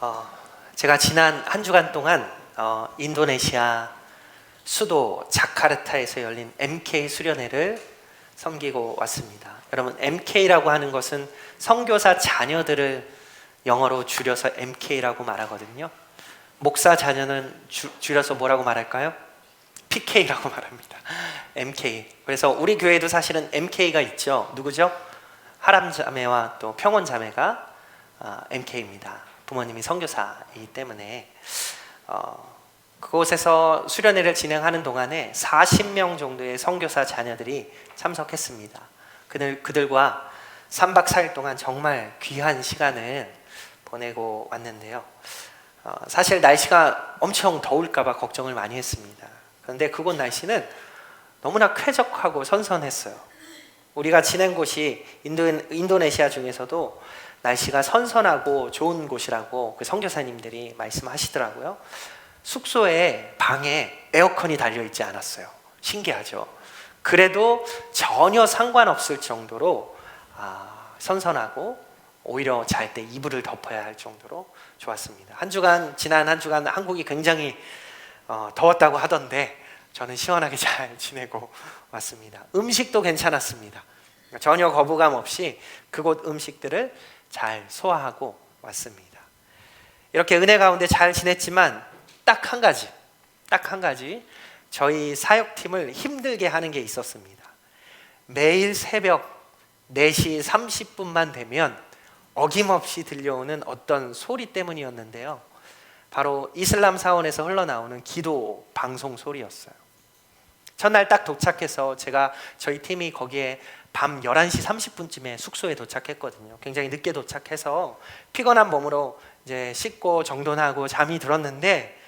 어, 제가 지난 한 주간 동안 인도네시아 수도 자카르타에서 열린 MK 수련회를 섬기고 왔습니다. 여러분, MK라고 하는 것은 선교사 자녀들을 영어로 줄여서 MK라고 말하거든요. 목사 자녀는 줄여서 뭐라고 말할까요? PK라고 말합니다. MK. 그래서 우리 교회도 사실은 MK가 있죠. 누구죠? 하람 자매와 또 평원 자매가 MK입니다. 부모님이 선교사이기 때문에 그곳에서 수련회를 진행하는 동안에 40명 정도의 선교사 자녀들이 참석했습니다. 그들과 3박 4일 동안 정말 귀한 시간을 보내고 왔는데요. 사실 날씨가 엄청 더울까봐 걱정을 많이 했습니다. 그런데 그곳 날씨는 너무나 쾌적하고 선선했어요. 우리가 지낸 곳이 인도네시아 중에서도 날씨가 선선하고 좋은 곳이라고 그 선교사님들이 말씀하시더라고요. 숙소에 방에 에어컨이 달려있지 않았어요. 신기하죠? 그래도 전혀 상관없을 정도로 선선하고 오히려 잘 때 이불을 덮어야 할 정도로 좋았습니다. 지난 한 주간 한국이 굉장히 더웠다고 하던데 저는 시원하게 잘 지내고 왔습니다. 음식도 괜찮았습니다. 전혀 거부감 없이 그곳 음식들을 잘 소화하고 왔습니다. 이렇게 은혜 가운데 잘 지냈지만 딱 한 가지 저희 사역팀을 힘들게 하는 게 있었습니다. 매일 새벽 4시 30분만 되면 어김없이 들려오는 어떤 소리 때문이었는데요. 바로 이슬람 사원에서 흘러나오는 기도 방송 소리였어요. 첫날 딱 도착해서 저희 팀이 거기에 밤 11시 30분쯤에 숙소에 도착했거든요. 굉장히 늦게 도착해서 피곤한 몸으로 이제 씻고 정돈하고 잠이 들었는데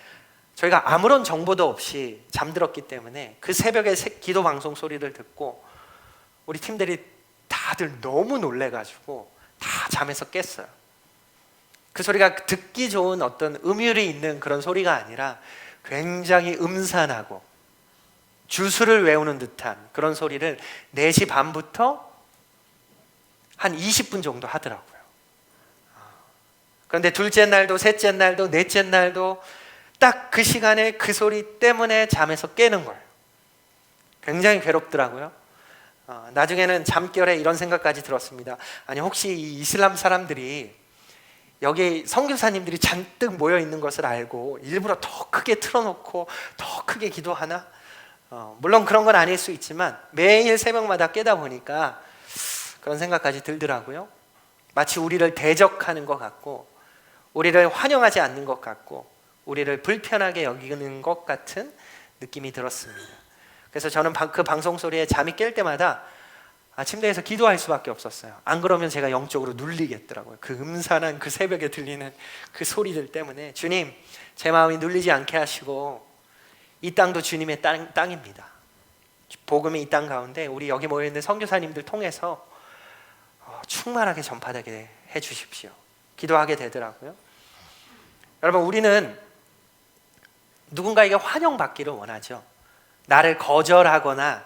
저희가 아무런 정보도 없이 잠들었기 때문에 그 새벽에 기도 방송 소리를 듣고 우리 팀들이 다들 너무 놀래가지고 다 잠에서 깼어요. 그 소리가 듣기 좋은 어떤 음율이 있는 그런 소리가 아니라 굉장히 음산하고 주술을 외우는 듯한 그런 소리를 4시 반부터 한 20분 정도 하더라고요. 그런데 둘째 날도 셋째 날도 넷째 날도 딱 그 시간에 그 소리 때문에 잠에서 깨는 거예요. 굉장히 괴롭더라고요. 나중에는 잠결에 이런 생각까지 들었습니다. 아니, 혹시 이 이슬람 사람들이 여기 선교사님들이 잔뜩 모여 있는 것을 알고 일부러 더 크게 틀어놓고 더 크게 기도하나? 물론 그런 건 아닐 수 있지만 매일 새벽마다 깨다 보니까 그런 생각까지 들더라고요. 마치 우리를 대적하는 것 같고 우리를 환영하지 않는 것 같고 우리를 불편하게 여기는 것 같은 느낌이 들었습니다. 그래서 저는 그 방송 소리에 잠이 깰 때마다 침대에서 기도할 수밖에 없었어요. 안 그러면 제가 영적으로 눌리겠더라고요. 그 음산한 그 새벽에 들리는 그 소리들 때문에 주님, 제 마음이 눌리지 않게 하시고 이 땅도 주님의 땅입니다. 복음이 이 땅 가운데 우리 여기 모여있는 선교사님들 통해서 충만하게 전파되게 해주십시오. 기도하게 되더라고요. 여러분, 우리는 누군가에게 환영받기를 원하죠. 나를 거절하거나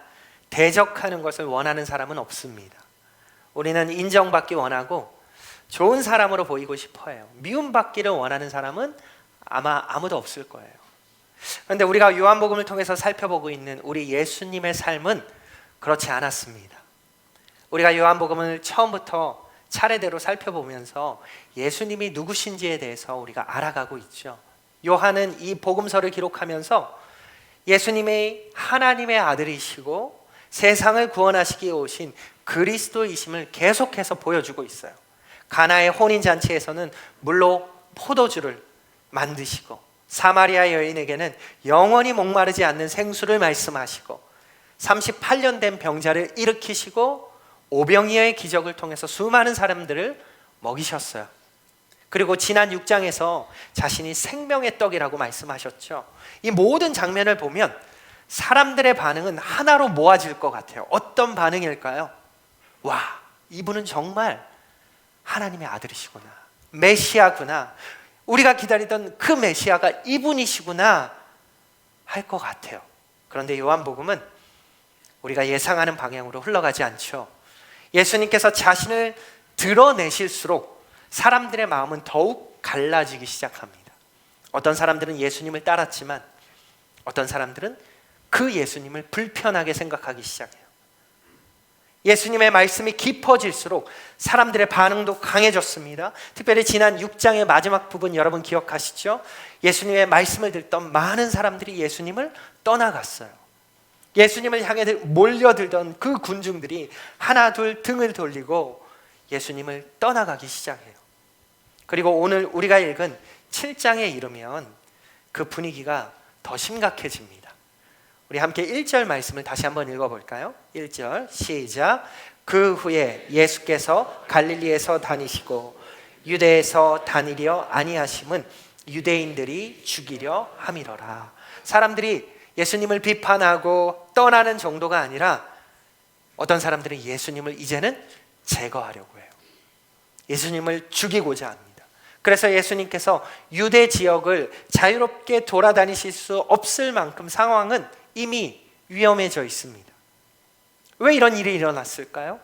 대적하는 것을 원하는 사람은 없습니다. 우리는 인정받기 원하고 좋은 사람으로 보이고 싶어요. 미움받기를 원하는 사람은 아마 아무도 없을 거예요. 그런데 우리가 요한복음을 통해서 살펴보고 있는 우리 예수님의 삶은 그렇지 않았습니다. 우리가 요한복음을 처음부터 차례대로 살펴보면서 예수님이 누구신지에 대해서 우리가 알아가고 있죠. 요한은 이 복음서를 기록하면서 예수님의 하나님의 아들이시고 세상을 구원하시기에 오신 그리스도이심을 계속해서 보여주고 있어요. 가나의 혼인잔치에서는 물로 포도주를 만드시고 사마리아 여인에게는 영원히 목마르지 않는 생수를 말씀하시고 38년 된 병자를 일으키시고 오병이어의 기적을 통해서 수많은 사람들을 먹이셨어요. 그리고 지난 6장에서 자신이 생명의 떡이라고 말씀하셨죠. 이 모든 장면을 보면 사람들의 반응은 하나로 모아질 것 같아요. 어떤 반응일까요? 와, 이분은 정말 하나님의 아들이시구나, 메시아구나, 우리가 기다리던 그 메시아가 이분이시구나 할 것 같아요. 그런데 요한복음은 우리가 예상하는 방향으로 흘러가지 않죠. 예수님께서 자신을 드러내실수록 사람들의 마음은 더욱 갈라지기 시작합니다. 어떤 사람들은 예수님을 따랐지만 어떤 사람들은 그 예수님을 불편하게 생각하기 시작해요. 예수님의 말씀이 깊어질수록 사람들의 반응도 강해졌습니다. 특별히 지난 6장의 마지막 부분 여러분 기억하시죠? 예수님의 말씀을 듣던 많은 사람들이 예수님을 떠나갔어요. 예수님을 향해 몰려들던 그 군중들이 하나 둘 등을 돌리고 예수님을 떠나가기 시작해요. 그리고 오늘 우리가 읽은 7장에 이르면 그 분위기가 더 심각해집니다. 우리 함께 1절 말씀을 다시 한번 읽어볼까요? 1절 시작. 그 후에 예수께서 갈릴리에서 다니시고 유대에서 다니려 아니하심은 유대인들이 죽이려 함이러라. 사람들이 예수님을 비판하고 떠나는 정도가 아니라 어떤 사람들은 예수님을 이제는 제거하려고 해요. 예수님을 죽이고자 합니다. 그래서 예수님께서 유대 지역을 자유롭게 돌아다니실 수 없을 만큼 상황은 이미 위험해져 있습니다. 왜 이런 일이 일어났을까요?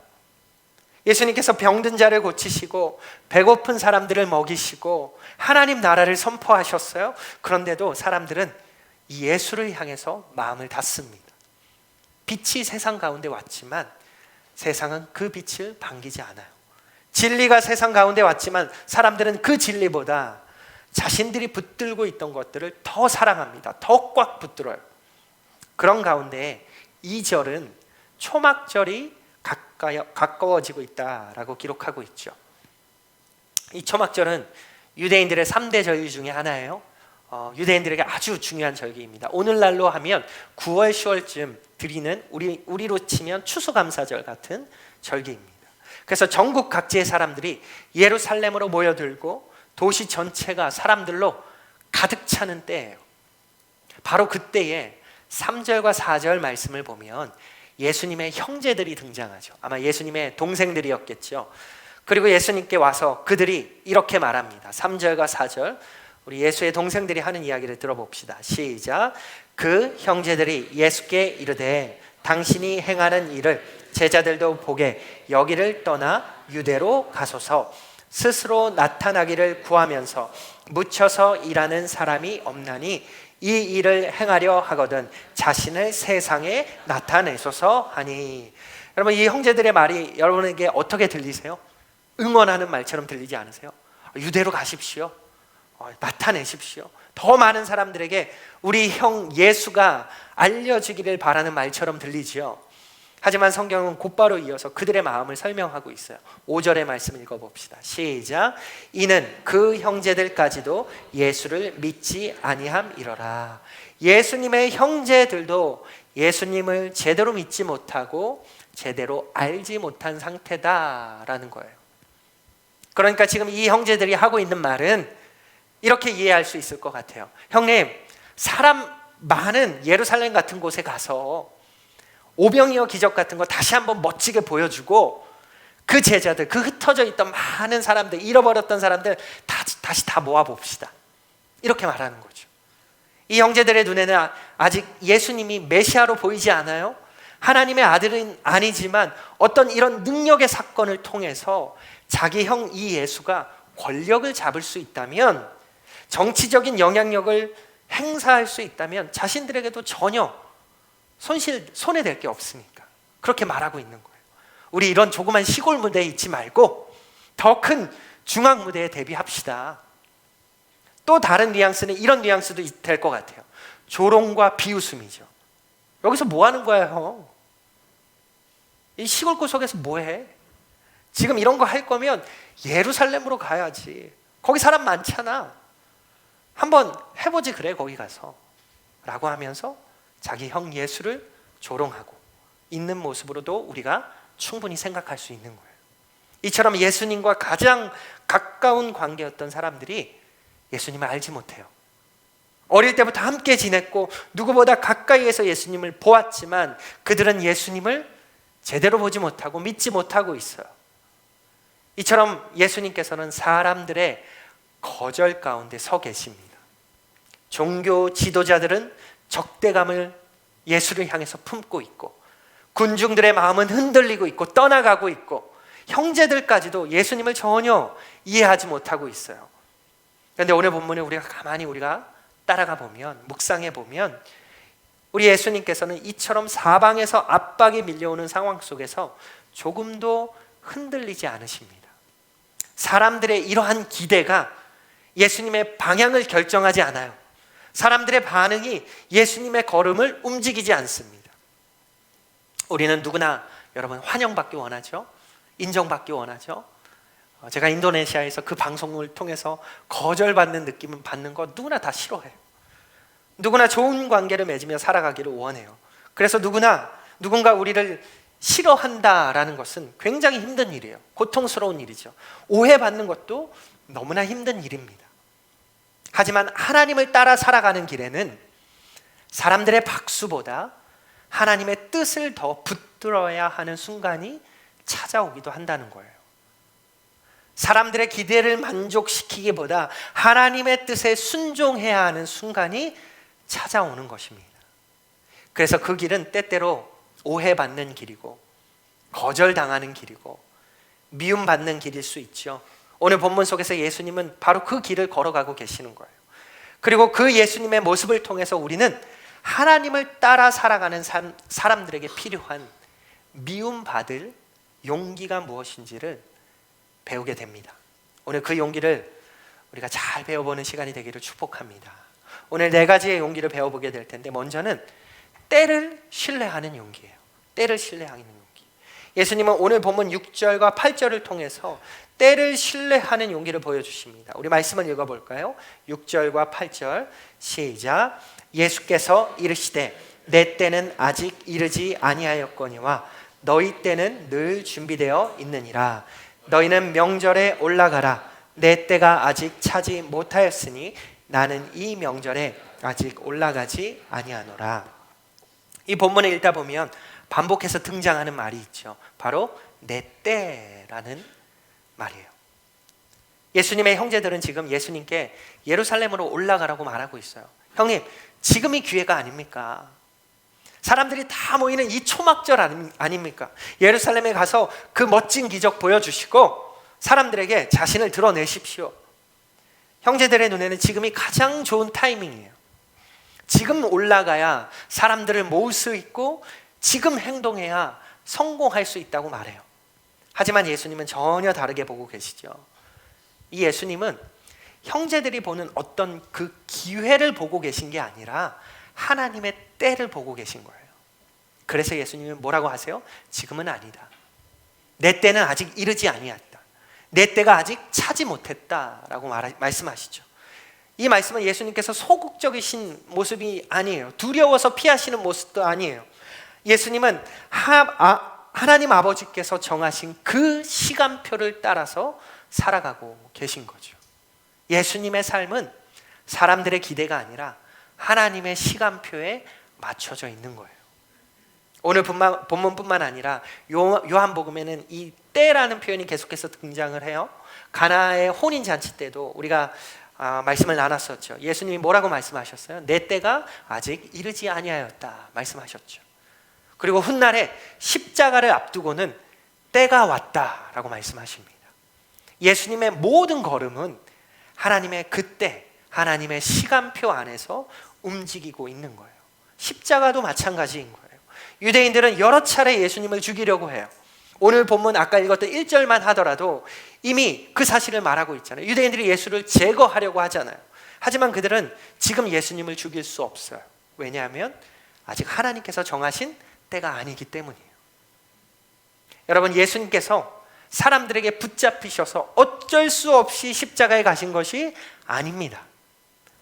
예수님께서 병든 자를 고치시고 배고픈 사람들을 먹이시고 하나님 나라를 선포하셨어요. 그런데도 사람들은 이 예수를 향해서 마음을 닫습니다. 빛이 세상 가운데 왔지만 세상은 그 빛을 반기지 않아요. 진리가 세상 가운데 왔지만 사람들은 그 진리보다 자신들이 붙들고 있던 것들을 더 사랑합니다. 더 꽉 붙들어요. 그런 가운데 2절은 초막절이 가까워지고 있다라고 기록하고 있죠. 이 초막절은 유대인들의 3대 절기 중에 하나예요. 유대인들에게 아주 중요한 절기입니다. 오늘날로 하면 9월, 10월쯤 드리는 우리로 치면 추수감사절 같은 절기입니다. 그래서 전국 각지의 사람들이 예루살렘으로 모여들고 도시 전체가 사람들로 가득 차는 때예요. 바로 그때에 3절과 4절 말씀을 보면 예수님의 형제들이 등장하죠. 아마 예수님의 동생들이었겠죠. 그리고 예수님께 와서 그들이 이렇게 말합니다. 3절과 4절 우리 예수의 동생들이 하는 이야기를 들어봅시다. 시작. 그 형제들이 예수께 이르되 당신이 행하는 일을 제자들도 보게 여기를 떠나 유대로 가소서. 스스로 나타나기를 구하면서 묻혀서 일하는 사람이 없나니 이 일을 행하려 하거든 자신을 세상에 나타내소서 하니. 여러분, 이 형제들의 말이 여러분에게 어떻게 들리세요? 응원하는 말처럼 들리지 않으세요? 유대로 가십시오. 나타내십시오. 더 많은 사람들에게 우리 형 예수가 알려지기를 바라는 말처럼 들리지요. 하지만 성경은 곧바로 이어서 그들의 마음을 설명하고 있어요. 5절의 말씀 읽어봅시다. 시작. 이는 그 형제들까지도 예수를 믿지 아니함이러라. 예수님의 형제들도 예수님을 제대로 믿지 못하고 제대로 알지 못한 상태다라는 거예요. 그러니까 지금 이 형제들이 하고 있는 말은 이렇게 이해할 수 있을 것 같아요. 형님, 사람 많은 예루살렘 같은 곳에 가서 오병이어 기적 같은 거 다시 한번 멋지게 보여주고 그 제자들, 그 흩어져 있던 많은 사람들, 잃어버렸던 사람들 다시 다 모아봅시다. 이렇게 말하는 거죠. 이 형제들의 눈에는 아직 예수님이 메시아로 보이지 않아요. 하나님의 아들은 아니지만 어떤 이런 능력의 사건을 통해서 자기 형 이 예수가 권력을 잡을 수 있다면, 정치적인 영향력을 행사할 수 있다면 자신들에게도 전혀 손해될 게 없으니까 그렇게 말하고 있는 거예요. 우리 이런 조그만 시골 무대에 있지 말고 더 큰 중앙 무대에 대비합시다. 또 다른 뉘앙스는 이런 뉘앙스도 될 것 같아요. 조롱과 비웃음이죠. 여기서 뭐 하는 거야, 형? 이 시골 구석에서 뭐 해? 지금 이런 거 할 거면 예루살렘으로 가야지. 거기 사람 많잖아. 한번 해보지 그래, 거기 가서. 라고 하면서 자기 형 예수를 조롱하고 있는 모습으로도 우리가 충분히 생각할 수 있는 거예요. 이처럼 예수님과 가장 가까운 관계였던 사람들이 예수님을 알지 못해요. 어릴 때부터 함께 지냈고 누구보다 가까이에서 예수님을 보았지만 그들은 예수님을 제대로 보지 못하고 믿지 못하고 있어요. 이처럼 예수님께서는 사람들의 거절 가운데 서 계십니다. 종교 지도자들은 적대감을 예수를 향해서 품고 있고 군중들의 마음은 흔들리고 있고 떠나가고 있고 형제들까지도 예수님을 전혀 이해하지 못하고 있어요. 그런데 오늘 본문에 우리가 따라가 보면, 묵상해 보면 우리 예수님께서는 이처럼 사방에서 압박이 밀려오는 상황 속에서 조금도 흔들리지 않으십니다. 사람들의 이러한 기대가 예수님의 방향을 결정하지 않아요. 사람들의 반응이 예수님의 걸음을 움직이지 않습니다. 우리는 누구나 여러분 환영받기 원하죠. 인정받기 원하죠. 제가 인도네시아에서 그 방송을 통해서 거절받는 느낌을 받는 거 누구나 다 싫어해요. 누구나 좋은 관계를 맺으며 살아가기를 원해요. 그래서 누군가 우리를 싫어한다라는 것은 굉장히 힘든 일이에요. 고통스러운 일이죠. 오해받는 것도 너무나 힘든 일입니다. 하지만 하나님을 따라 살아가는 길에는 사람들의 박수보다 하나님의 뜻을 더 붙들어야 하는 순간이 찾아오기도 한다는 거예요. 사람들의 기대를 만족시키기보다 하나님의 뜻에 순종해야 하는 순간이 찾아오는 것입니다. 그래서 그 길은 때때로 오해받는 길이고 거절당하는 길이고 미움받는 길일 수 있죠. 오늘 본문 속에서 예수님은 바로 그 길을 걸어가고 계시는 거예요. 그리고 그 예수님의 모습을 통해서 우리는 하나님을 따라 살아가는 사람들에게 필요한 미움받을 용기가 무엇인지를 배우게 됩니다. 오늘 그 용기를 우리가 잘 배워보는 시간이 되기를 축복합니다. 오늘 4가지의 용기를 배워보게 될 텐데, 먼저는 때를 신뢰하는 용기예요. 때를 신뢰하는 용기. 예수님은 오늘 본문 6절과 8절을 통해서 때를 신뢰하는 용기를 보여주십니다. 우리 말씀을 읽어볼까요? 6절과 8절 시작. 예수께서 이르시되 내 때는 아직 이르지 아니하였거니와 너희 때는 늘 준비되어 있느니라. 너희는 명절에 올라가라. 내 때가 아직 차지 못하였으니 나는 이 명절에 아직 올라가지 아니하노라. 이 본문을 읽다 보면 반복해서 등장하는 말이 있죠. 바로 내 때라는 말이에요. 예수님의 형제들은 지금 예수님께 예루살렘으로 올라가라고 말하고 있어요. 형님, 지금이 기회가 아닙니까? 사람들이 다 모이는 이 초막절 아닙니까? 예루살렘에 가서 그 멋진 기적 보여주시고 사람들에게 자신을 드러내십시오. 형제들의 눈에는 지금이 가장 좋은 타이밍이에요. 지금 올라가야 사람들을 모을 수 있고 지금 행동해야 성공할 수 있다고 말해요. 하지만 예수님은 전혀 다르게 보고 계시죠. 이 예수님은 형제들이 보는 어떤 그 기회를 보고 계신 게 아니라 하나님의 때를 보고 계신 거예요. 그래서 예수님은 뭐라고 하세요? 지금은 아니다. 내 때는 아직 이르지 아니했다. 내 때가 아직 차지 못했다라고 말씀하시죠. 이 말씀은 예수님께서 소극적이신 모습이 아니에요. 두려워서 피하시는 모습도 아니에요. 예수님은 하나님 아버지께서 정하신 그 시간표를 따라서 살아가고 계신 거죠. 예수님의 삶은 사람들의 기대가 아니라 하나님의 시간표에 맞춰져 있는 거예요. 오늘 본문뿐만 아니라 요한복음에는 이 때라는 표현이 계속해서 등장을 해요. 가나의 혼인잔치 때도 우리가 말씀을 나눴었죠. 예수님이 뭐라고 말씀하셨어요? 내 때가 아직 이르지 아니하였다 말씀하셨죠. 그리고 훗날에 십자가를 앞두고는 때가 왔다라고 말씀하십니다. 예수님의 모든 걸음은 하나님의 그때, 하나님의 시간표 안에서 움직이고 있는 거예요. 십자가도 마찬가지인 거예요. 유대인들은 여러 차례 예수님을 죽이려고 해요. 오늘 본문 아까 읽었던 1절만 하더라도 이미 그 사실을 말하고 있잖아요. 유대인들이 예수를 제거하려고 하잖아요. 하지만 그들은 지금 예수님을 죽일 수 없어요. 왜냐하면 아직 하나님께서 정하신 때가 아니기 때문이에요. 여러분, 예수님께서 사람들에게 붙잡히셔서 어쩔 수 없이 십자가에 가신 것이 아닙니다.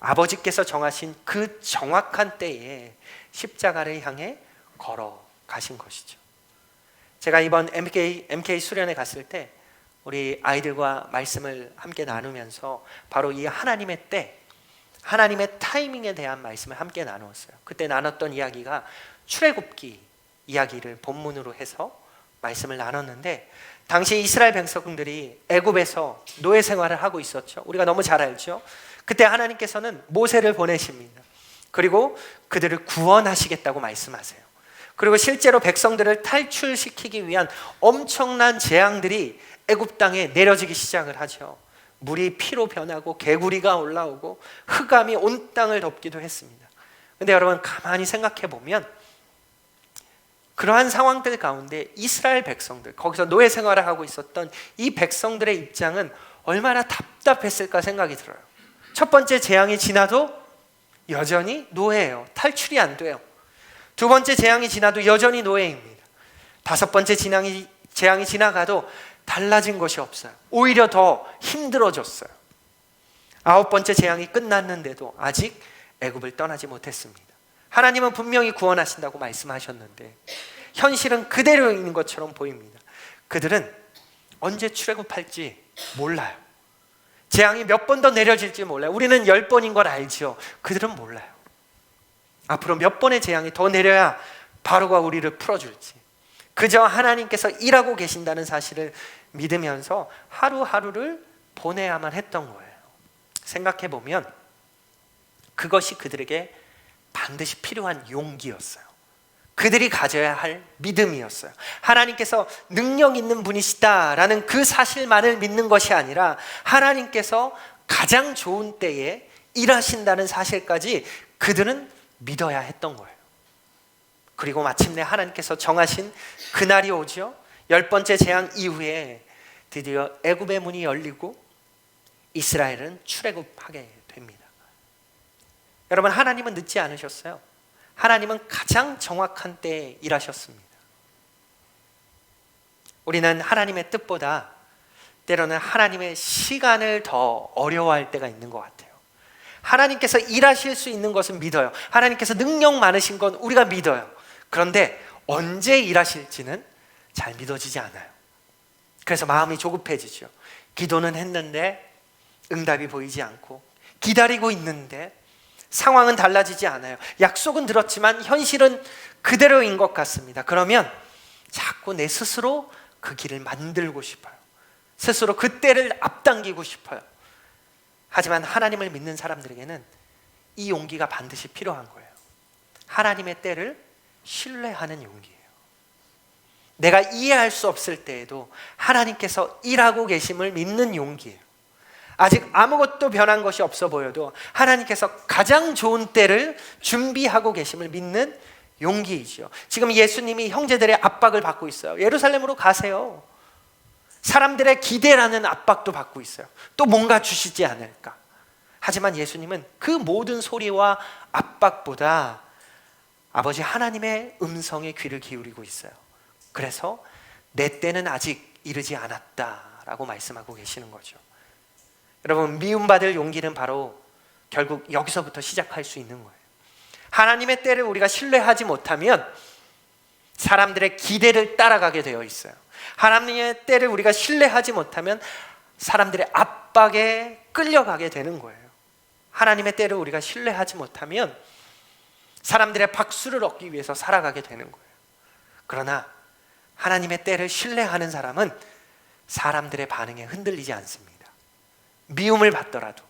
아버지께서 정하신 그 정확한 때에 십자가를 향해 걸어가신 것이죠. 제가 이번 MK 수련회 갔을 때 우리 아이들과 말씀을 함께 나누면서 바로 이 하나님의 때, 하나님의 타이밍에 대한 말씀을 함께 나누었어요. 그때 나눴던 이야기가 출애굽기 이야기를 본문으로 해서 말씀을 나눴는데, 당시 이스라엘 백성들이 애굽에서 노예 생활을 하고 있었죠. 우리가 너무 잘 알죠. 그때 하나님께서는 모세를 보내십니다. 그리고 그들을 구원하시겠다고 말씀하세요. 그리고 실제로 백성들을 탈출시키기 위한 엄청난 재앙들이 애굽 땅에 내려지기 시작을 하죠. 물이 피로 변하고 개구리가 올라오고 흑암이 온 땅을 덮기도 했습니다. 근데 여러분 가만히 생각해 보면 그러한 상황들 가운데 이스라엘 백성들, 거기서 노예 생활을 하고 있었던 이 백성들의 입장은 얼마나 답답했을까 생각이 들어요. 첫 번째 재앙이 지나도 여전히 노예예요. 탈출이 안 돼요. 두 번째 재앙이 지나도 여전히 노예입니다. 다섯 번째 재앙이 지나가도 달라진 것이 없어요. 오히려 더 힘들어졌어요. 아홉 번째 재앙이 끝났는데도 아직 애굽을 떠나지 못했습니다. 하나님은 분명히 구원하신다고 말씀하셨는데 현실은 그대로 있는 것처럼 보입니다. 그들은 언제 출애굽할지 몰라요. 재앙이 몇 번 더 내려질지 몰라요. 우리는 10번인 걸 알죠. 그들은 몰라요. 앞으로 몇 번의 재앙이 더 내려야 바로가 우리를 풀어줄지, 그저 하나님께서 일하고 계신다는 사실을 믿으면서 하루하루를 보내야만 했던 거예요. 생각해 보면 그것이 그들에게 반드시 필요한 용기였어요. 그들이 가져야 할 믿음이었어요. 하나님께서 능력 있는 분이시다라는 그 사실만을 믿는 것이 아니라 하나님께서 가장 좋은 때에 일하신다는 사실까지 그들은 믿어야 했던 거예요. 그리고 마침내 하나님께서 정하신 그날이 오죠. 10번째 재앙 이후에 드디어 애굽의 문이 열리고 이스라엘은 출애굽하게 됩니다. 여러분, 하나님은 늦지 않으셨어요. 하나님은 가장 정확한 때에 일하셨습니다. 우리는 하나님의 뜻보다 때로는 하나님의 시간을 더 어려워할 때가 있는 것 같아요. 하나님께서 일하실 수 있는 것은 믿어요. 하나님께서 능력 많으신 건 우리가 믿어요. 그런데 언제 일하실지는 잘 믿어지지 않아요. 그래서 마음이 조급해지죠. 기도는 했는데 응답이 보이지 않고, 기다리고 있는데 상황은 달라지지 않아요. 약속은 들었지만 현실은 그대로인 것 같습니다. 그러면 자꾸 내 스스로 그 길을 만들고 싶어요. 스스로 그 때를 앞당기고 싶어요. 하지만 하나님을 믿는 사람들에게는 이 용기가 반드시 필요한 거예요. 하나님의 때를 신뢰하는 용기예요. 내가 이해할 수 없을 때에도 하나님께서 일하고 계심을 믿는 용기예요. 아직 아무것도 변한 것이 없어 보여도 하나님께서 가장 좋은 때를 준비하고 계심을 믿는 용기이죠. 지금 예수님이 형제들의 압박을 받고 있어요. 예루살렘으로 가세요. 사람들의 기대라는 압박도 받고 있어요. 또 뭔가 주시지 않을까. 하지만 예수님은 그 모든 소리와 압박보다 아버지 하나님의 음성에 귀를 기울이고 있어요. 그래서 내 때는 아직 이르지 않았다라고 말씀하고 계시는 거죠. 여러분, 미움받을 용기는 바로 결국 여기서부터 시작할 수 있는 거예요. 하나님의 때를 우리가 신뢰하지 못하면 사람들의 기대를 따라가게 되어 있어요. 하나님의 때를 우리가 신뢰하지 못하면 사람들의 압박에 끌려가게 되는 거예요. 하나님의 때를 우리가 신뢰하지 못하면 사람들의 박수를 얻기 위해서 살아가게 되는 거예요. 그러나 하나님의 때를 신뢰하는 사람은 사람들의 반응에 흔들리지 않습니다. 미움을 받더라도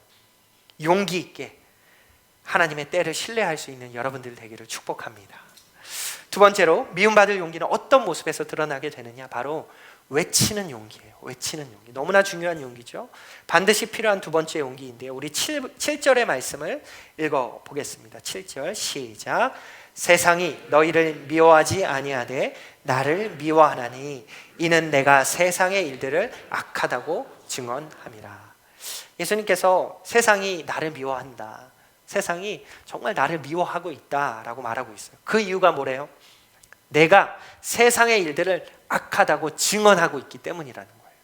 용기 있게 하나님의 때를 신뢰할 수 있는 여러분들 되기를 축복합니다. 두 번째로 미움받을 용기는 어떤 모습에서 드러나게 되느냐? 바로 외치는 용기예요. 외치는 용기. 너무나 중요한 용기죠. 반드시 필요한 두 번째 용기인데요. 우리 7절의 말씀을 읽어보겠습니다. 7절 시작. 세상이 너희를 미워하지 아니하되 나를 미워하나니 이는 내가 세상의 일들을 악하다고 증언함이라. 예수님께서 세상이 나를 미워한다, 세상이 정말 나를 미워하고 있다라고 말하고 있어요. 그 이유가 뭐래요? 내가 세상의 일들을 악하다고 증언하고 있기 때문이라는 거예요.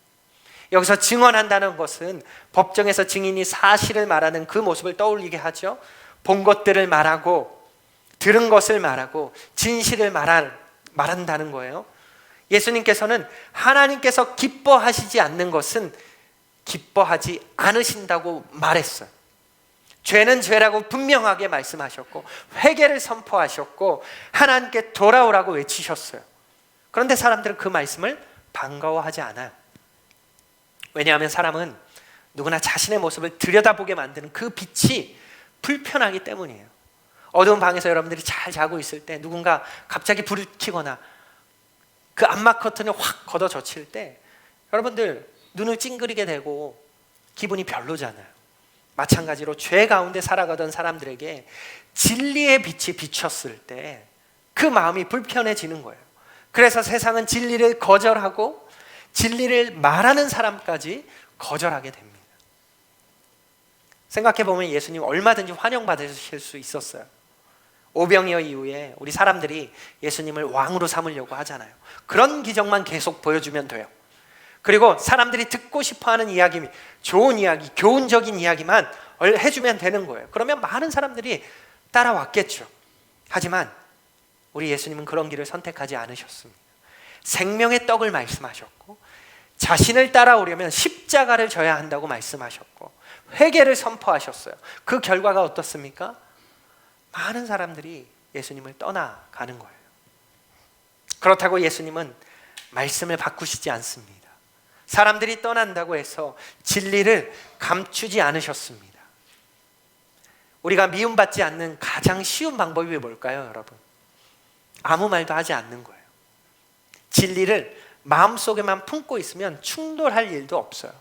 여기서 증언한다는 것은 법정에서 증인이 사실을 말하는 그 모습을 떠올리게 하죠. 본 것들을 말하고 들은 것을 말하고 진실을 말한다는 거예요. 예수님께서는 하나님께서 기뻐하시지 않는 것은 기뻐하지 않으신다고 말했어요. 죄는 죄라고 분명하게 말씀하셨고 회개를 선포하셨고 하나님께 돌아오라고 외치셨어요. 그런데 사람들은 그 말씀을 반가워하지 않아요. 왜냐하면 사람은 누구나 자신의 모습을 들여다보게 만드는 그 빛이 불편하기 때문이에요. 어두운 방에서 여러분들이 잘 자고 있을 때 누군가 갑자기 불을 켜거나 그 암막 커튼을 확 걷어젖힐 때 여러분들 눈을 찡그리게 되고 기분이 별로잖아요. 마찬가지로 죄 가운데 살아가던 사람들에게 진리의 빛이 비쳤을 때 그 마음이 불편해지는 거예요. 그래서 세상은 진리를 거절하고 진리를 말하는 사람까지 거절하게 됩니다. 생각해보면 예수님 얼마든지 환영받으실 수 있었어요. 오병이어 이후에 우리 사람들이 예수님을 왕으로 삼으려고 하잖아요. 그런 기적만 계속 보여주면 돼요. 그리고 사람들이 듣고 싶어하는 이야기, 좋은 이야기, 교훈적인 이야기만 해주면 되는 거예요. 그러면 많은 사람들이 따라왔겠죠. 하지만 우리 예수님은 그런 길을 선택하지 않으셨습니다. 생명의 떡을 말씀하셨고 자신을 따라오려면 십자가를 져야 한다고 말씀하셨고 회개를 선포하셨어요. 그 결과가 어떻습니까? 많은 사람들이 예수님을 떠나가는 거예요. 그렇다고 예수님은 말씀을 바꾸시지 않습니다. 사람들이 떠난다고 해서 진리를 감추지 않으셨습니다. 우리가 미움받지 않는 가장 쉬운 방법이 뭘까요, 여러분? 아무 말도 하지 않는 거예요. 진리를 마음속에만 품고 있으면 충돌할 일도 없어요.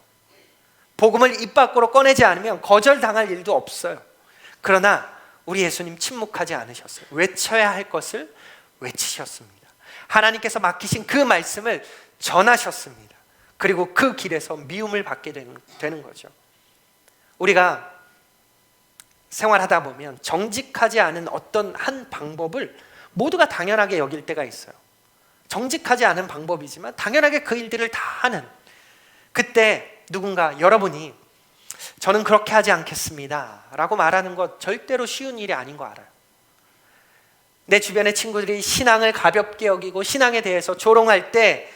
복음을 입 밖으로 꺼내지 않으면 거절당할 일도 없어요. 그러나 우리 예수님 침묵하지 않으셨어요. 외쳐야 할 것을 외치셨습니다. 하나님께서 맡기신 그 말씀을 전하셨습니다. 그리고 그 길에서 미움을 받게 되는 거죠. 우리가 생활하다 보면 정직하지 않은 어떤 한 방법을 모두가 당연하게 여길 때가 있어요. 정직하지 않은 방법이지만 당연하게 그 일들을 다 하는, 그때 누군가 여러분이 저는 그렇게 하지 않겠습니다 라고 말하는 것 절대로 쉬운 일이 아닌 거 알아요. 내 주변의 친구들이 신앙을 가볍게 여기고 신앙에 대해서 조롱할 때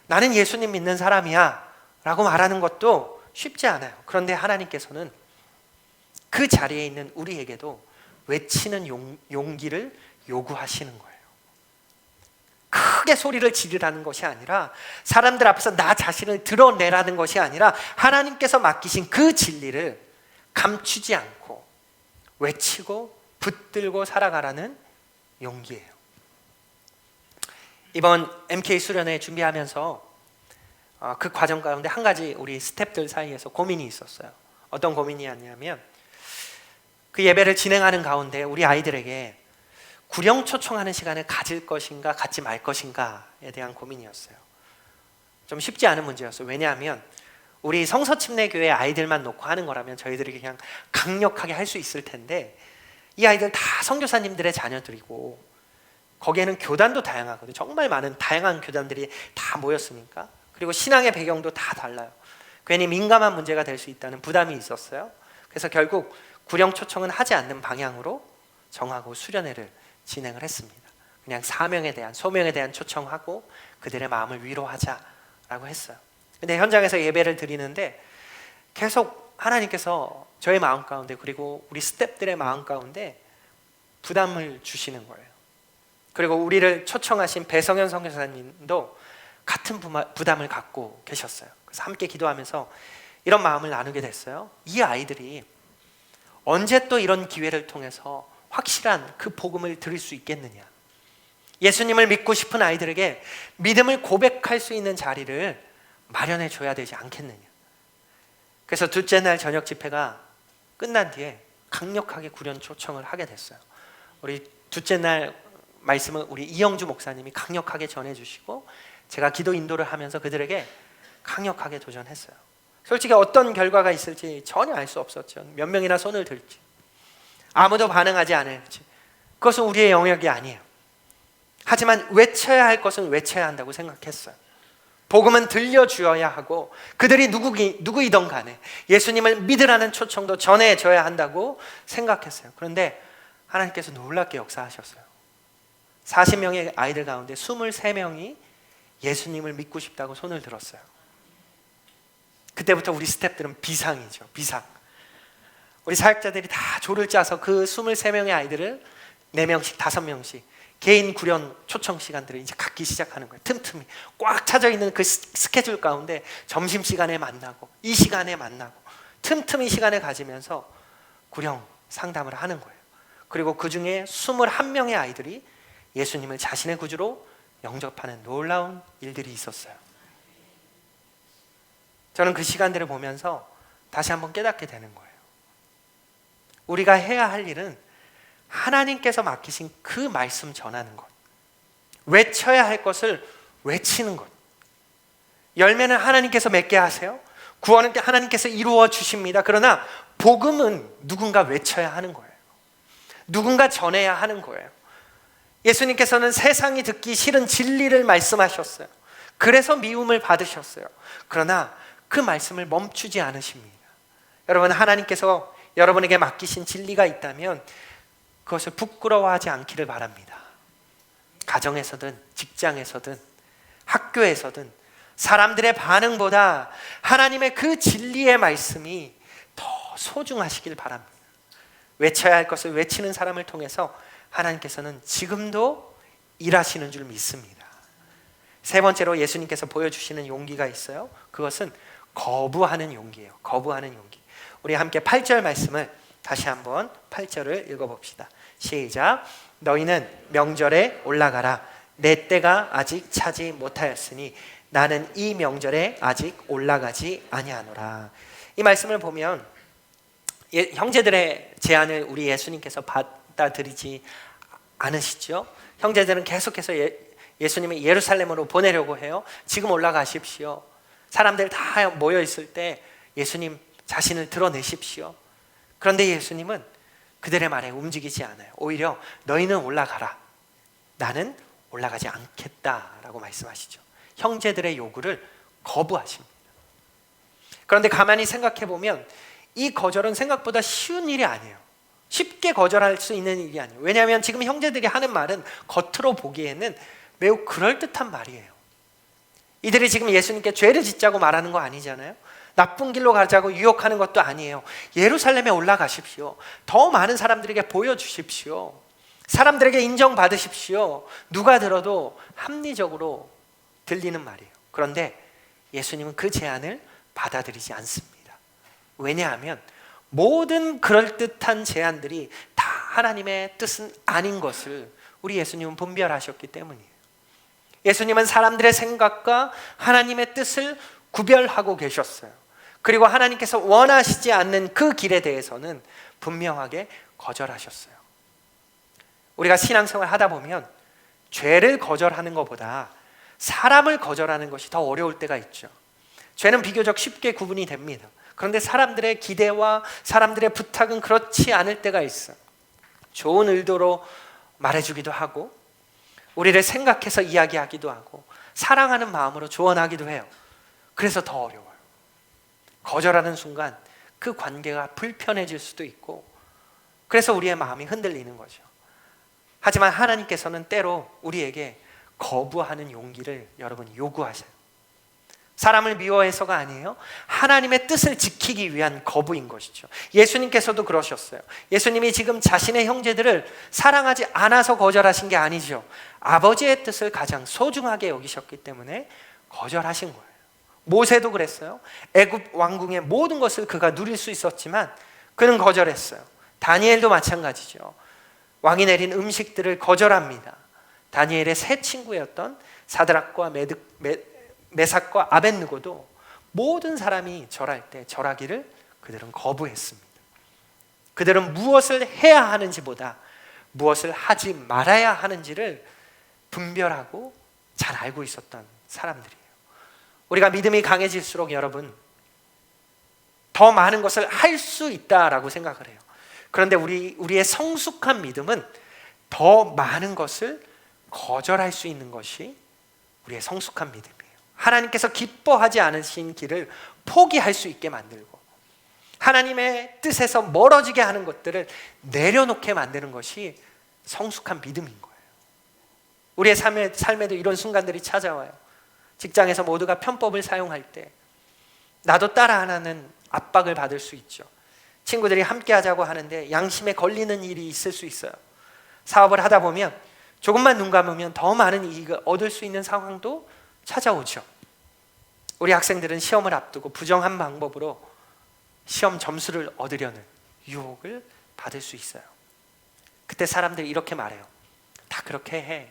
나는 예수님 믿는 사람이야 라고 말하는 것도 쉽지 않아요. 그런데 하나님께서는 그 자리에 있는 우리에게도 외치는 용기를 요구하시는 거예요. 크게 소리를 지르라는 것이 아니라, 사람들 앞에서 나 자신을 드러내라는 것이 아니라 하나님께서 맡기신 그 진리를 감추지 않고 외치고 붙들고 살아가라는 용기예요. 이번 MK 수련회 준비하면서 그 과정 가운데 한 가지 우리 스태프들 사이에서 고민이 있었어요. 어떤 고민이었냐면, 그 예배를 진행하는 가운데 우리 아이들에게 구령 초청하는 시간을 가질 것인가 갖지 말 것인가에 대한 고민이었어요. 좀 쉽지 않은 문제였어요. 왜냐하면 우리 성서침례교회 아이들만 놓고 하는 거라면 저희들이 그냥 강력하게 할 수 있을 텐데, 이 아이들 다 선교사님들의 자녀들이고 거기에는 교단도 다양하거든요. 정말 많은 다양한 교단들이 다 모였으니까. 그리고 신앙의 배경도 다 달라요. 괜히 민감한 문제가 될 수 있다는 부담이 있었어요. 그래서 결국 구령 초청은 하지 않는 방향으로 정하고 수련회를 진행을 했습니다. 그냥 사명에 대한, 소명에 대한 초청하고 그들의 마음을 위로하자라고 했어요. 근데 현장에서 예배를 드리는데 계속 하나님께서 저의 마음 가운데, 그리고 우리 스태프들의 마음 가운데 부담을 주시는 거예요. 그리고 우리를 초청하신 배성현 선교사님도 같은 부담을 갖고 계셨어요. 그래서 함께 기도하면서 이런 마음을 나누게 됐어요. 이 아이들이 언제 또 이런 기회를 통해서 확실한 그 복음을 들을 수 있겠느냐. 예수님을 믿고 싶은 아이들에게 믿음을 고백할 수 있는 자리를 마련해 줘야 되지 않겠느냐. 그래서 둘째 날 저녁 집회가 끝난 뒤에 강력하게 구련 초청을 하게 됐어요. 우리 둘째 날 말씀은 우리 이영주 목사님이 강력하게 전해주시고 제가 기도 인도를 하면서 그들에게 강력하게 도전했어요. 솔직히 어떤 결과가 있을지 전혀 알 수 없었죠. 몇 명이나 손을 들지, 아무도 반응하지 않을지, 그것은 우리의 영역이 아니에요. 하지만 외쳐야 할 것은 외쳐야 한다고 생각했어요. 복음은 들려주어야 하고 그들이 누구이던 간에 예수님을 믿으라는 초청도 전해줘야 한다고 생각했어요. 그런데 하나님께서 놀랍게 역사하셨어요. 40명의 아이들 가운데 23명이 예수님을 믿고 싶다고 손을 들었어요. 그때부터 우리 스태프들은 비상이죠. 비상. 우리 사역자들이 다 조를 짜서 그 23명의 아이들을 4명씩 5명씩 개인 구련 초청 시간들을 이제 갖기 시작하는 거예요. 틈틈이 꽉 차져 있는 그 스케줄 가운데 점심시간에 만나고 이 시간에 만나고 틈틈이 시간을 가지면서 구령 상담을 하는 거예요. 그리고 그 중에 21명의 아이들이 예수님을 자신의 구주로 영접하는 놀라운 일들이 있었어요. 저는 그 시간들을 보면서 다시 한번 깨닫게 되는 거예요. 우리가 해야 할 일은 하나님께서 맡기신 그 말씀 전하는 것, 외쳐야 할 것을 외치는 것. 열매는 하나님께서 맺게 하세요. 구원은 하나님께서 이루어 주십니다. 그러나 복음은 누군가 외쳐야 하는 거예요. 누군가 전해야 하는 거예요. 예수님께서는 세상이 듣기 싫은 진리를 말씀하셨어요. 그래서 미움을 받으셨어요. 그러나 그 말씀을 멈추지 않으십니다. 여러분, 하나님께서 여러분에게 맡기신 진리가 있다면 그것을 부끄러워하지 않기를 바랍니다. 가정에서든 직장에서든 학교에서든 사람들의 반응보다 하나님의 그 진리의 말씀이 더 소중하시길 바랍니다. 외쳐야 할 것을 외치는 사람을 통해서 하나님께서는 지금도 일하시는 줄 믿습니다. 세 번째로 예수님께서 보여주시는 용기가 있어요. 그것은 거부하는 용기예요. 거부하는 용기. 우리 함께 8절 말씀을 다시 한번 8절을 읽어봅시다. 시작. 너희는 명절에 올라가라. 내 때가 아직 차지 못하였으니 나는 이 명절에 아직 올라가지 아니하노라. 이 말씀을 보면 형제들의 제안을 우리 예수님께서 받아들이지 않으시죠. 형제들은 계속해서 예수님을 예루살렘으로 보내려고 해요. 지금 올라가십시오. 사람들 다 모여 있을 때 예수님 자신을 드러내십시오. 그런데 예수님은 그들의 말에 움직이지 않아요. 오히려 너희는 올라가라. 나는 올라가지 않겠다라고 말씀하시죠. 형제들의 요구를 거부하십니다. 그런데 가만히 생각해 보면 이 거절은 생각보다 쉬운 일이 아니에요. 쉽게 거절할 수 있는 일이 아니에요. 왜냐하면 지금 형제들이 하는 말은 겉으로 보기에는 매우 그럴듯한 말이에요. 이들이 지금 예수님께 죄를 짓자고 말하는 거 아니잖아요. 나쁜 길로 가자고 유혹하는 것도 아니에요. 예루살렘에 올라가십시오. 더 많은 사람들에게 보여주십시오. 사람들에게 인정받으십시오. 누가 들어도 합리적으로 들리는 말이에요. 그런데 예수님은 그 제안을 받아들이지 않습니다. 왜냐하면 모든 그럴듯한 제안들이 다 하나님의 뜻은 아닌 것을 우리 예수님은 분별하셨기 때문이에요. 예수님은 사람들의 생각과 하나님의 뜻을 구별하고 계셨어요. 그리고 하나님께서 원하시지 않는 그 길에 대해서는 분명하게 거절하셨어요. 우리가 신앙생활 하다 보면 죄를 거절하는 것보다 사람을 거절하는 것이 더 어려울 때가 있죠. 죄는 비교적 쉽게 구분이 됩니다. 그런데 사람들의 기대와 사람들의 부탁은 그렇지 않을 때가 있어요. 좋은 의도로 말해주기도 하고 우리를 생각해서 이야기하기도 하고 사랑하는 마음으로 조언하기도 해요. 그래서 더 어려워요. 거절하는 순간 그 관계가 불편해질 수도 있고 그래서 우리의 마음이 흔들리는 거죠. 하지만 하나님께서는 때로 우리에게 거부하는 용기를 여러분 요구하세요. 사람을 미워해서가 아니에요. 하나님의 뜻을 지키기 위한 거부인 것이죠. 예수님께서도 그러셨어요. 예수님이 지금 자신의 형제들을 사랑하지 않아서 거절하신 게 아니죠. 아버지의 뜻을 가장 소중하게 여기셨기 때문에 거절하신 거예요. 모세도 그랬어요. 애굽 왕궁의 모든 것을 그가 누릴 수 있었지만 그는 거절했어요. 다니엘도 마찬가지죠. 왕이 내린 음식들을 거절합니다. 다니엘의 세 친구였던 사드락과 메삭과 아벳느고도 모든 사람이 절할 때 절하기를 그들은 거부했습니다. 그들은 무엇을 해야 하는지보다 무엇을 하지 말아야 하는지를 분별하고 잘 알고 있었던 사람들이에요. 우리가 믿음이 강해질수록 여러분 더 많은 것을 할 수 있다라고 생각을 해요. 그런데 우리의 성숙한 믿음은 더 많은 것을 거절할 수 있는 것이 우리의 성숙한 믿음이에요. 하나님께서 기뻐하지 않으신 길을 포기할 수 있게 만들고 하나님의 뜻에서 멀어지게 하는 것들을 내려놓게 만드는 것이 성숙한 믿음인 거예요. 우리의 삶에도 이런 순간들이 찾아와요. 직장에서 모두가 편법을 사용할 때 나도 따라 하나는 압박을 받을 수 있죠. 친구들이 함께 하자고 하는데 양심에 걸리는 일이 있을 수 있어요. 사업을 하다 보면 조금만 눈 감으면 더 많은 이익을 얻을 수 있는 상황도 찾아오죠. 우리 학생들은 시험을 앞두고 부정한 방법으로 시험 점수를 얻으려는 유혹을 받을 수 있어요. 그때 사람들이 이렇게 말해요. 다 그렇게 해.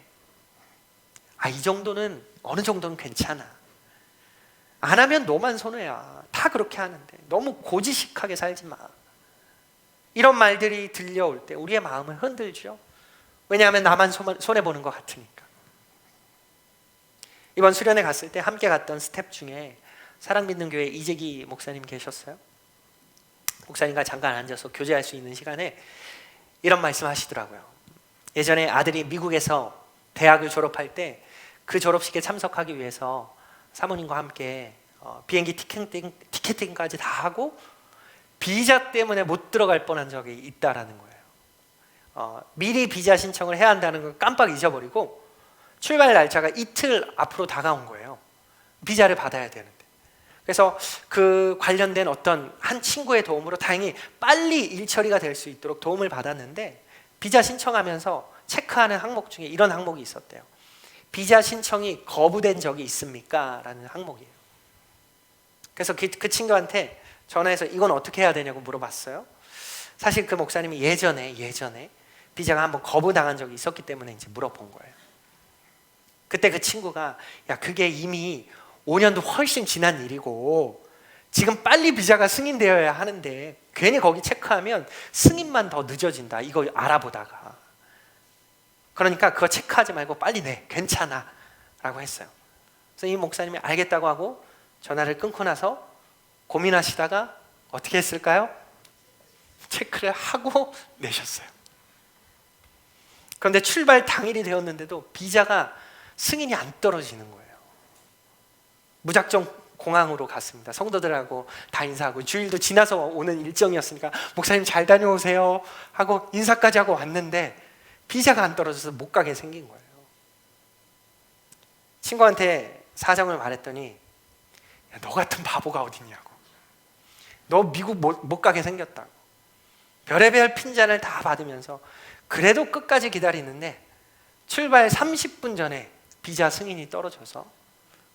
이 정도는 어느 정도는 괜찮아. 안 하면 너만 손해야. 다 그렇게 하는데 너무 고지식하게 살지 마. 이런 말들이 들려올 때 우리의 마음을 흔들죠. 왜냐하면 나만 손해보는 것 같으니까. 이번 수련회 갔을 때 함께 갔던 스텝 중에 사랑믿는 교회 이재기 목사님 계셨어요. 목사님과 잠깐 앉아서 교제할 수 있는 시간에 이런 말씀 하시더라고요. 예전에 아들이 미국에서 대학을 졸업할 때 그 졸업식에 참석하기 위해서 사모님과 함께 비행기 티켓팅까지 다 하고 비자 때문에 못 들어갈 뻔한 적이 있다라는 거예요. 미리 비자 신청을 해야 한다는 걸 깜빡 잊어버리고 출발 날짜가 이틀 앞으로 다가온 거예요. 비자를 받아야 되는데. 그래서 그 관련된 어떤 한 친구의 도움으로 다행히 빨리 일처리가 될 수 있도록 도움을 받았는데, 비자 신청하면서 체크하는 항목 중에 이런 항목이 있었대요. 비자 신청이 거부된 적이 있습니까? 라는 항목이에요. 그래서 그 친구한테 전화해서 이건 어떻게 해야 되냐고 물어봤어요. 사실 그 목사님이 예전에 비자가 한번 거부당한 적이 있었기 때문에 이제 물어본 거예요. 그때 그 친구가 야, 그게 이미 5년도 훨씬 지난 일이고 지금 빨리 비자가 승인되어야 하는데 괜히 거기 체크하면 승인만 더 늦어진다. 이거 알아보다가. 그러니까 그거 체크하지 말고 빨리 내. 괜찮아. 라고 했어요. 그래서 이 목사님이 알겠다고 하고 전화를 끊고 나서 고민하시다가 어떻게 했을까요? 체크를 하고 내셨어요. 그런데 출발 당일이 되었는데도 비자가 승인이 안 떨어지는 거예요. 무작정 공항으로 갔습니다. 성도들하고 다 인사하고 주일도 지나서 오는 일정이었으니까 목사님 잘 다녀오세요 하고 인사까지 하고 왔는데 비자가 안 떨어져서 못 가게 생긴 거예요. 친구한테 사정을 말했더니 야, 너 같은 바보가 어딨냐고. 너 미국 못 가게 생겼다고. 별의별 핀잔을 다 받으면서 그래도 끝까지 기다리는데 출발 30분 전에 비자 승인이 떨어져서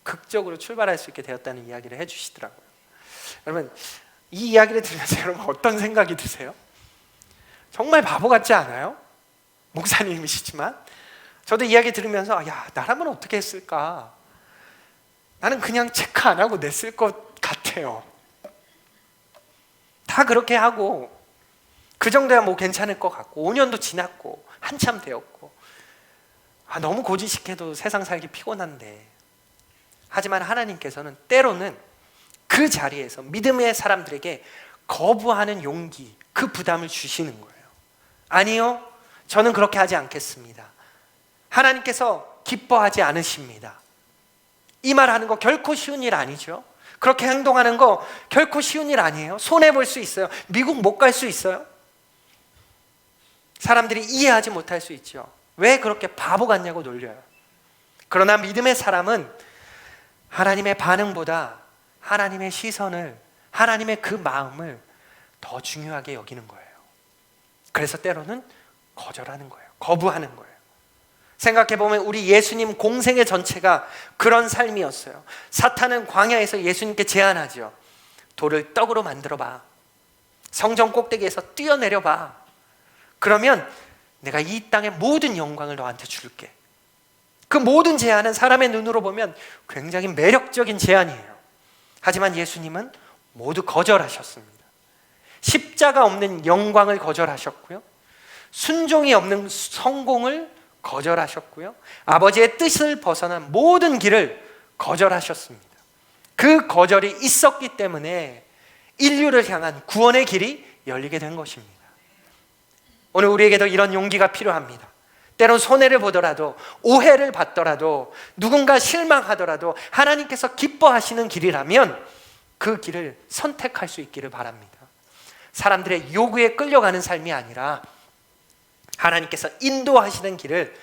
극적으로 출발할 수 있게 되었다는 이야기를 해주시더라고요. 여러분, 이 이야기를 들으면서 여러분 어떤 생각이 드세요? 정말 바보 같지 않아요? 목사님이시지만 저도 이야기 들으면서 야, 나라면 어떻게 했을까? 나는 그냥 체크 안 하고 냈을 것 같아요. 다 그렇게 하고 그 정도야 뭐 괜찮을 것 같고 5년도 지났고 한참 되었고 너무 고지식해도 세상 살기 피곤한데, 하지만 하나님께서는 때로는 그 자리에서 믿음의 사람들에게 거부하는 용기, 그 부담을 주시는 거예요. 아니요, 저는 그렇게 하지 않겠습니다. 하나님께서 기뻐하지 않으십니다. 이 말하는 거 결코 쉬운 일 아니죠. 그렇게 행동하는 거 결코 쉬운 일 아니에요. 손해볼 수 있어요. 미국 못 갈 수 있어요. 사람들이 이해하지 못할 수 있죠. 왜 그렇게 바보 같냐고 놀려요. 그러나 믿음의 사람은 하나님의 반응보다 하나님의 시선을, 하나님의 그 마음을 더 중요하게 여기는 거예요. 그래서 때로는 거절하는 거예요. 거부하는 거예요. 생각해보면 우리 예수님 공생의 전체가 그런 삶이었어요. 사탄은 광야에서 예수님께 제안하죠. 돌을 떡으로 만들어봐. 성전 꼭대기에서 뛰어내려봐. 그러면 내가 이 땅의 모든 영광을 너한테 줄게. 그 모든 제안은 사람의 눈으로 보면 굉장히 매력적인 제안이에요. 하지만 예수님은 모두 거절하셨습니다. 십자가 없는 영광을 거절하셨고요, 순종이 없는 성공을 거절하셨고요, 아버지의 뜻을 벗어난 모든 길을 거절하셨습니다. 그 거절이 있었기 때문에 인류를 향한 구원의 길이 열리게 된 것입니다. 오늘 우리에게도 이런 용기가 필요합니다. 때론 손해를 보더라도, 오해를 받더라도, 누군가 실망하더라도 하나님께서 기뻐하시는 길이라면 그 길을 선택할 수 있기를 바랍니다. 사람들의 요구에 끌려가는 삶이 아니라 하나님께서 인도하시는 길을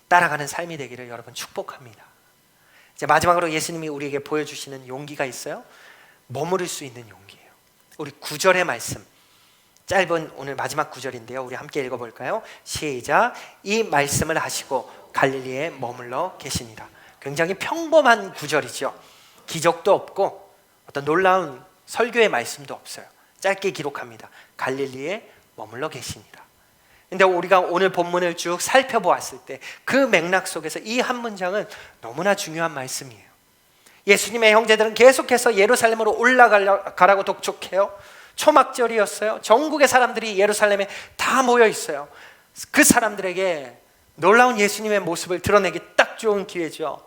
따라가는 삶이 되기를 여러분 축복합니다. 이제 마지막으로 예수님이 우리에게 보여주시는 용기가 있어요. 머무를 수 있는 용기예요. 우리 9절의 말씀, 짧은 오늘 마지막 9절인데요. 우리 함께 읽어볼까요? 시작. 이 말씀을 하시고 갈릴리에 머물러 계시니라. 굉장히 평범한 9절이죠. 기적도 없고 어떤 놀라운 설교의 말씀도 없어요. 짧게 기록합니다. 갈릴리에 머물러 계시니라. 근데 우리가 오늘 본문을 쭉 살펴보았을 때 그 맥락 속에서 이 한 문장은 너무나 중요한 말씀이에요. 예수님의 형제들은 계속해서 예루살렘으로 올라가라고 독촉해요. 초막절이었어요. 전국의 사람들이 예루살렘에 다 모여 있어요. 그 사람들에게 놀라운 예수님의 모습을 드러내기 딱 좋은 기회죠.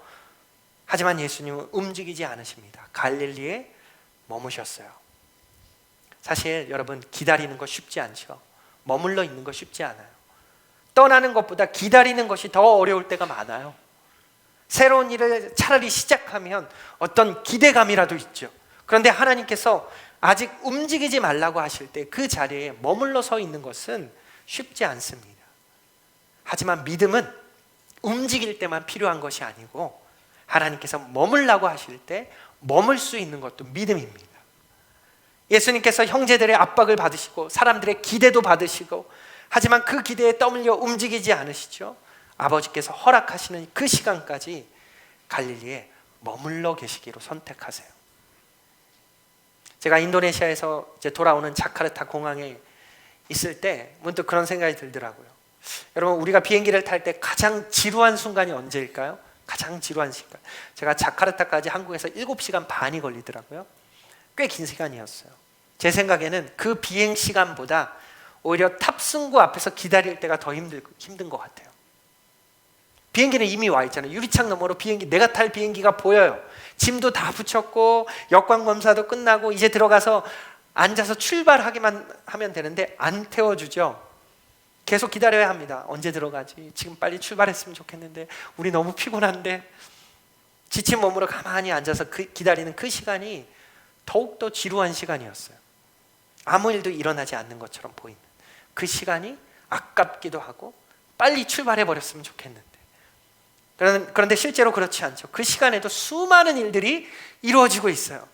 하지만 예수님은 움직이지 않으십니다. 갈릴리에 머무셨어요. 사실 여러분, 기다리는 거 쉽지 않죠. 머물러 있는 거 쉽지 않아요. 떠나는 것보다 기다리는 것이 더 어려울 때가 많아요. 새로운 일을 차라리 시작하면 어떤 기대감이라도 있죠. 그런데 하나님께서 아직 움직이지 말라고 하실 때 그 자리에 머물러 서 있는 것은 쉽지 않습니다. 하지만 믿음은 움직일 때만 필요한 것이 아니고 하나님께서 머물라고 하실 때 머물 수 있는 것도 믿음입니다. 예수님께서 형제들의 압박을 받으시고 사람들의 기대도 받으시고, 하지만 그 기대에 떠밀려 움직이지 않으시죠. 아버지께서 허락하시는 그 시간까지 갈릴리에 머물러 계시기로 선택하세요. 제가 인도네시아에서 이제 돌아오는 자카르타 공항에 있을 때 문득 그런 생각이 들더라고요. 여러분, 우리가 비행기를 탈 때 가장 지루한 순간이 언제일까요? 가장 지루한 시간. 제가 자카르타까지 한국에서 7시간 반이 걸리더라고요. 꽤 긴 시간이었어요. 제 생각에는 그 비행 시간보다 오히려 탑승구 앞에서 기다릴 때가 더 힘든 것 같아요. 비행기는 이미 와 있잖아요. 유리창 너머로 내가 탈 비행기가 보여요. 짐도 다 붙였고 여권 검사도 끝나고 이제 들어가서 앉아서 출발하기만 하면 되는데 안 태워주죠. 계속 기다려야 합니다. 언제 들어가지? 지금 빨리 출발했으면 좋겠는데 우리 너무 피곤한데. 지친 몸으로 가만히 앉아서 기다리는 그 시간이 더욱더 지루한 시간이었어요. 아무 일도 일어나지 않는 것처럼 보이는 그 시간이 아깝기도 하고 빨리 출발해 버렸으면 좋겠는데. 그런데 실제로 그렇지 않죠. 그 시간에도 수많은 일들이 이루어지고 있어요.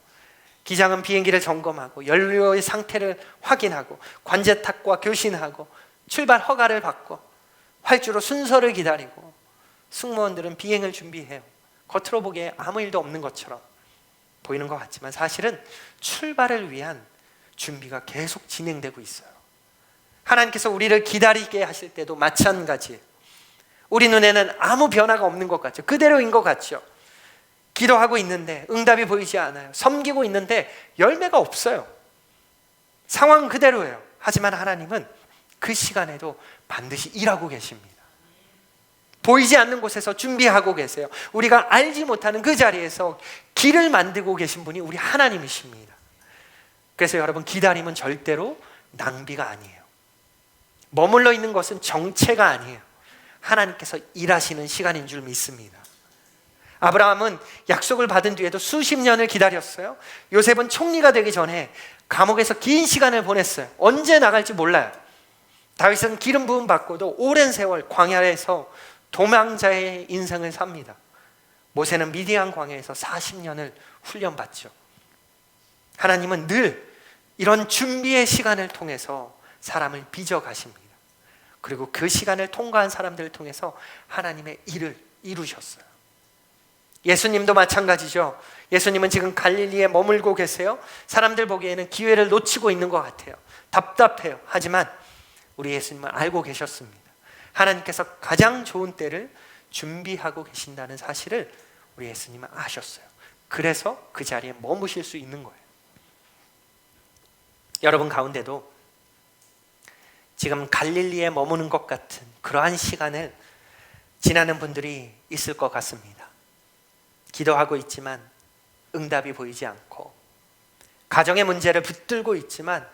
기장은 비행기를 점검하고 연료의 상태를 확인하고 관제탑과 교신하고 출발 허가를 받고 활주로 순서를 기다리고, 승무원들은 비행을 준비해요. 겉으로 보기에 아무 일도 없는 것처럼 보이는 것 같지만 사실은 출발을 위한 준비가 계속 진행되고 있어요. 하나님께서 우리를 기다리게 하실 때도 마찬가지예요. 우리 눈에는 아무 변화가 없는 것 같죠. 그대로인 것 같죠. 기도하고 있는데 응답이 보이지 않아요. 섬기고 있는데 열매가 없어요. 상황 그대로예요. 하지만 하나님은 그 시간에도 반드시 일하고 계십니다. 보이지 않는 곳에서 준비하고 계세요. 우리가 알지 못하는 그 자리에서 길을 만들고 계신 분이 우리 하나님이십니다. 그래서 여러분, 기다림은 절대로 낭비가 아니에요. 머물러 있는 것은 정체가 아니에요. 하나님께서 일하시는 시간인 줄 믿습니다. 아브라함은 약속을 받은 뒤에도 수십 년을 기다렸어요. 요셉은 총리가 되기 전에 감옥에서 긴 시간을 보냈어요. 언제 나갈지 몰라요. 다윗은 기름 부음 받고도 오랜 세월 광야에서 도망자의 인생을 삽니다. 모세는 미디안 광야에서 40년을 훈련받죠. 하나님은 늘 이런 준비의 시간을 통해서 사람을 빚어 가십니다. 그리고 그 시간을 통과한 사람들을 통해서 하나님의 일을 이루셨어요. 예수님도 마찬가지죠. 예수님은 지금 갈릴리에 머물고 계세요. 사람들 보기에는 기회를 놓치고 있는 것 같아요. 답답해요. 하지만 우리 예수님은 알고 계셨습니다. 하나님께서 가장 좋은 때를 준비하고 계신다는 사실을 우리 예수님은 아셨어요. 그래서 그 자리에 머무실 수 있는 거예요. 여러분 가운데도 지금 갈릴리에 머무는 것 같은 그러한 시간을 지나는 분들이 있을 것 같습니다. 기도하고 있지만 응답이 보이지 않고, 가정의 문제를 붙들고 있지만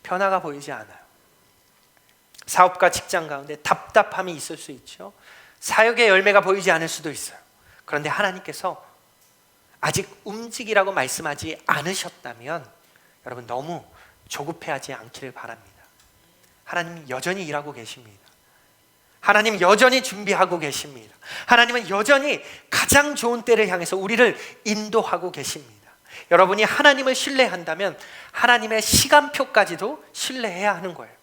변화가 보이지 않아요. 사업과 직장 가운데 답답함이 있을 수 있죠. 사역의 열매가 보이지 않을 수도 있어요. 그런데 하나님께서 아직 움직이라고 말씀하지 않으셨다면 여러분 너무 조급해하지 않기를 바랍니다. 하나님은 여전히 일하고 계십니다. 하나님 여전히 준비하고 계십니다. 하나님은 여전히 가장 좋은 때를 향해서 우리를 인도하고 계십니다. 여러분이 하나님을 신뢰한다면 하나님의 시간표까지도 신뢰해야 하는 거예요.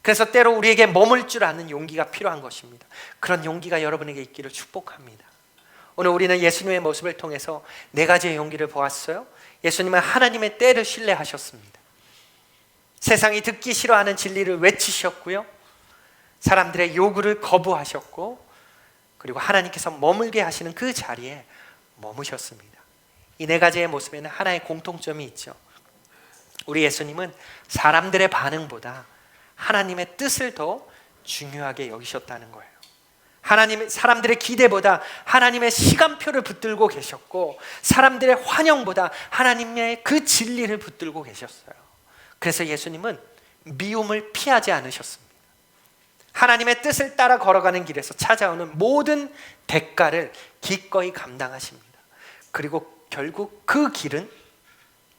그래서 때로 우리에게 머물 줄 아는 용기가 필요한 것입니다. 그런 용기가 여러분에게 있기를 축복합니다. 오늘 우리는 예수님의 모습을 통해서 4가지의 용기를 보았어요. 예수님은 하나님의 때를 신뢰하셨습니다. 세상이 듣기 싫어하는 진리를 외치셨고요, 사람들의 요구를 거부하셨고, 그리고 하나님께서 머물게 하시는 그 자리에 머무셨습니다. 이 네 가지의 모습에는 하나의 공통점이 있죠. 우리 예수님은 사람들의 반응보다 하나님의 뜻을 더 중요하게 여기셨다는 거예요. 사람들의 기대보다 하나님의 시간표를 붙들고 계셨고, 사람들의 환영보다 하나님의 그 진리를 붙들고 계셨어요. 그래서 예수님은 미움을 피하지 않으셨습니다. 하나님의 뜻을 따라 걸어가는 길에서 찾아오는 모든 대가를 기꺼이 감당하십니다. 그리고 결국 그 길은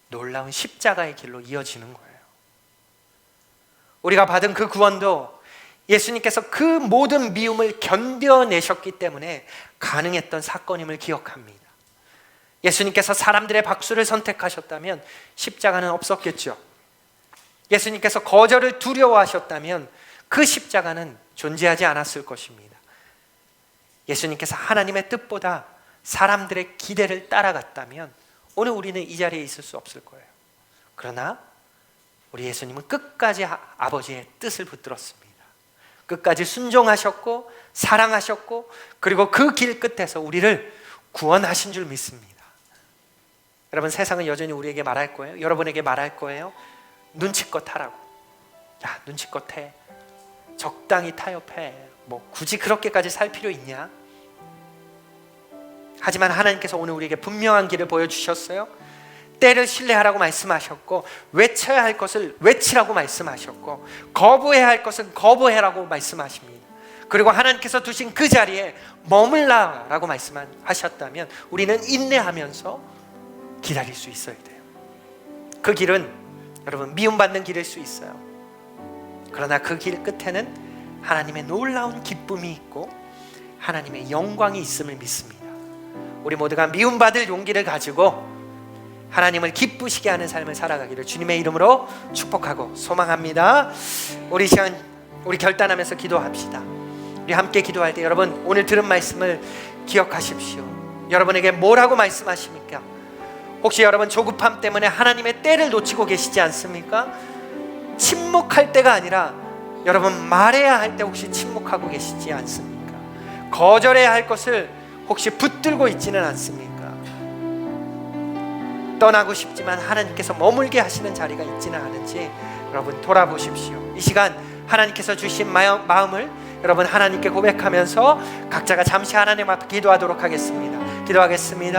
놀라운 십자가의 길로 이어지는 거예요. 우리가 받은 그 구원도 예수님께서 그 모든 미움을 견뎌내셨기 때문에 가능했던 사건임을 기억합니다. 예수님께서 사람들의 박수를 선택하셨다면 십자가는 없었겠죠. 예수님께서 거절을 두려워하셨다면 그 십자가는 존재하지 않았을 것입니다. 예수님께서 하나님의 뜻보다 사람들의 기대를 따라갔다면 오늘 우리는 이 자리에 있을 수 없을 거예요. 그러나 우리 예수님은 끝까지 아버지의 뜻을 붙들었습니다. 끝까지 순종하셨고 사랑하셨고, 그리고 그 길 끝에서 우리를 구원하신 줄 믿습니다. 여러분, 세상은 여전히 우리에게 말할 거예요. 여러분에게 말할 거예요. 눈치껏 하라고. 야, 눈치껏 해. 적당히 타협해. 뭐 굳이 그렇게까지 살 필요 있냐? 하지만 하나님께서 오늘 우리에게 분명한 길을 보여주셨어요. 때를 신뢰하라고 말씀하셨고, 외쳐야 할 것을 외치라고 말씀하셨고, 거부해야 할 것은 거부해라고 말씀하십니다. 그리고 하나님께서 두신 그 자리에 머물라라고 말씀하셨다면 우리는 인내하면서 기다릴 수 있어야 돼요. 그 길은 여러분 미움받는 길일 수 있어요. 그러나 그 길 끝에는 하나님의 놀라운 기쁨이 있고 하나님의 영광이 있음을 믿습니다. 우리 모두가 미움받을 용기를 가지고 하나님을 기쁘시게 하는 삶을 살아가기를 주님의 이름으로 축복하고 소망합니다. 우리 시간 우리 결단하면서 기도합시다. 우리 함께 기도할 때 여러분 오늘 들은 말씀을 기억하십시오. 여러분에게 뭐라고 말씀하십니까? 혹시 여러분 조급함 때문에 하나님의 때를 놓치고 계시지 않습니까? 침묵할 때가 아니라 여러분 말해야 할 때 혹시 침묵하고 계시지 않습니까? 거절해야 할 것을 혹시 붙들고 있지는 않습니까? 떠나고 싶지만 하나님께서 머물게 하시는 자리가 있지는 않은지 여러분 돌아보십시오. 이 시간 하나님께서 주신 마음을 여러분 하나님께 고백하면서 각자가 잠시 하나님 앞에 기도하도록 하겠습니다. 기도하겠습니다.